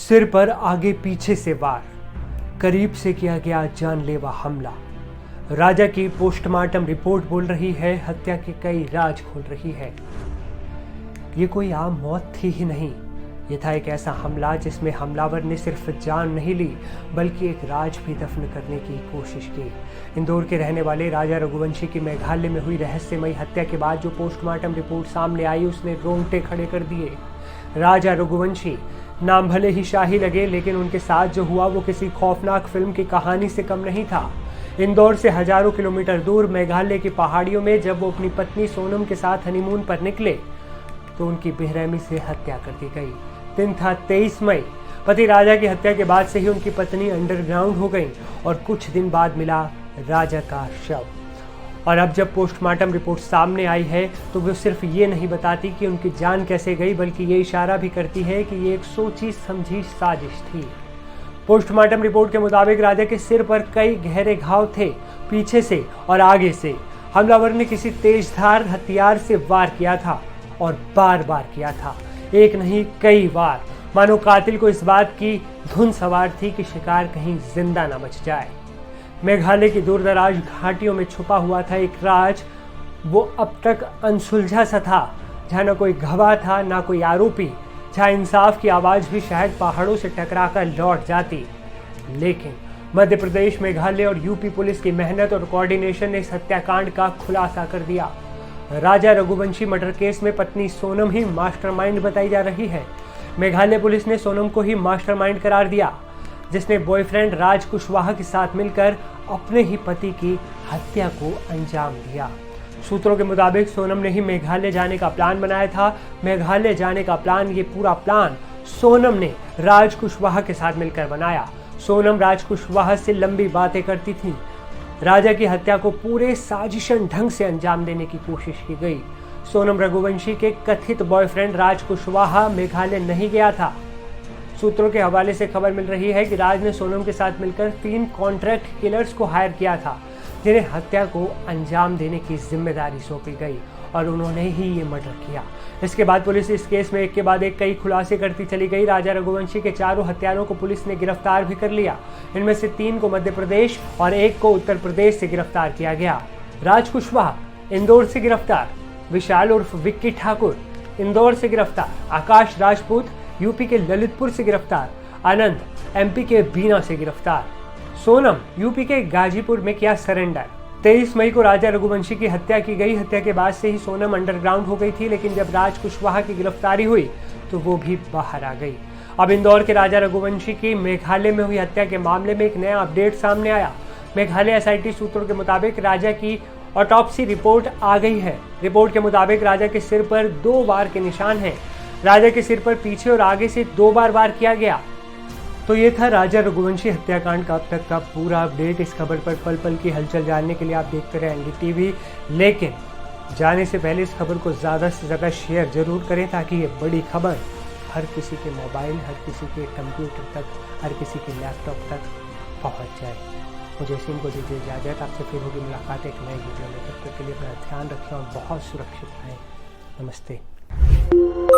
सिर पर आगे पीछे से वार, करीब से किया गया जानलेवा हमला। राजा की पोस्टमार्टम रिपोर्ट बोल रही है, हत्या के कई राज खोल रही है। ये कोई आम मौत थी ही नहीं, ये था एक ऐसा हमला जिसमें हमलावर ने सिर्फ जान नहीं ली बल्कि एक राज भी दफन करने की कोशिश की। इंदौर के रहने वाले राजा रघुवंशी की मेघालय में हुई रहस्यमयी हत्या के बाद जो पोस्टमार्टम रिपोर्ट सामने आई उसने रोंगटे खड़े कर दिए। राजा रघुवंशी नाम भले ही शाही लगे, लेकिन उनके साथ जो हुआ वो किसी खौफनाक फिल्म की कहानी से कम नहीं था। इंदौर से हजारों किलोमीटर दूर मेघालय की पहाड़ियों में जब वो अपनी पत्नी सोनम के साथ हनीमून पर निकले तो उनकी बेरहमी से हत्या कर दी गई। दिन था 23 मई। पति राजा की हत्या के बाद से ही उनकी पत्नी अंडरग्राउंड हो गई और कुछ दिन बाद मिला राजा का शव। और अब जब पोस्टमार्टम रिपोर्ट सामने आई है तो वो सिर्फ ये नहीं बताती कि उनकी जान कैसे गई, बल्कि ये इशारा भी करती है कि ये एक सोची समझी साजिश थी। पोस्टमार्टम रिपोर्ट के मुताबिक राजा के सिर पर कई गहरे घाव थे, पीछे से और आगे से। हमलावर ने किसी तेजधार हथियार से वार किया था और बार बार किया था, एक नहीं कई बार। मानो कातिल को इस बात की धुन सवार थी कि शिकार कहीं जिंदा न बच जाए। मेघालय की दूरदराज घाटियों में छुपा हुआ था एक राज, वो अब तक अनसुलझा सा था, जहाँ न कोई गवाह था ना कोई आरोपी, जहाँ इंसाफ की आवाज भी शायद पहाड़ों से टकराकर लौट जाती। लेकिन मध्य प्रदेश, मेघालय और यूपी पुलिस की मेहनत और कोऑर्डिनेशन ने इस हत्याकांड का खुलासा कर दिया। राजा रघुवंशी मर्डर केस में पत्नी सोनम ही मास्टरमाइंड बताई जा रही है। मेघालय पुलिस ने सोनम को ही मास्टरमाइंड करार दिया, जिसने बॉयफ्रेंड राज कुशवाहा के साथ मिलकर अपने ही पति की हत्या को अंजाम दिया। सूत्रों के मुताबिक सोनम ने ही मेघालय जाने का प्लान बनाया था। मेघालय जाने का प्लान, ये पूरा प्लान सोनम ने राज कुशवाहा के साथ मिलकर बनाया। सोनम राज कुशवाहा से लंबी बातें करती थी। राजा की हत्या को पूरे साजिशन ढंग से अंजाम देने की कोशिश की गई। सोनम रघुवंशी के कथित बॉयफ्रेंड राज कुशवाहा मेघालय नहीं गया था। सूत्रों के हवाले से खबर मिल रही है कि राज ने सोनम के साथ मिलकर 3 कॉन्ट्रैक्ट किलर्स को हायर किया था, जिन्हें हत्या को अंजाम देने की जिम्मेदारी सौंपी गई और उन्होंने ही ये मर्डर किया। इसके बाद पुलिस इस केस में एक के बाद एक कई खुलासे करती चली गई। राजा रघुवंशी के 4 हत्यारों को पुलिस ने गिरफ्तार भी कर लिया। इनमें से 3 को मध्य प्रदेश और 1 को उत्तर प्रदेश से गिरफ्तार किया गया। राज कुशवाहा इंदौर से गिरफ्तार, विशाल उर्फ विक्की ठाकुर इंदौर से गिरफ्तार, आकाश राजपूत यूपी के ललितपुर से गिरफ्तार, आनंद एमपी के बीना से गिरफ्तार, सोनम यूपी के गाजीपुर में किया सरेंडर। 23 मई को राजा रघुवंशी की हत्या की गई। हत्या के बाद से ही सोनम अंडरग्राउंड हो गई थी, लेकिन जब राज कुशवाहा की गिरफ्तारी हुई तो वो भी बाहर आ गई। अब इंदौर के राजा रघुवंशी की मेघालय में हुई हत्या के मामले में एक नया अपडेट सामने आया। मेघालय एसआईटी सूत्रों के मुताबिक राजा की ऑटोप्सी रिपोर्ट आ गई है। रिपोर्ट के मुताबिक राजा के सिर पर 2 वार के निशान हैं। राजा के सिर पर पीछे और आगे से 2 बार वार किया गया। तो ये था राजा रघुवंशी हत्याकांड का अब तक का पूरा अपडेट। इस खबर पर पल पल की हलचल जानने के लिए आप देखते रहे एनडीटीवी। लेकिन जाने से पहले इस खबर को ज़्यादा से ज़्यादा शेयर जरूर करें, ताकि ये बड़ी खबर हर किसी के मोबाइल, हर किसी के कंप्यूटर तक, हर किसी के लैपटॉप तक पहुंच जाए। मुझे सिम को दीजिए इजाज़त। आपसे फिर होगी मुलाकात एक नई वीडियो में। तब तक के लिए अपना ध्यान रखें और बहुत सुरक्षित रहें। नमस्ते।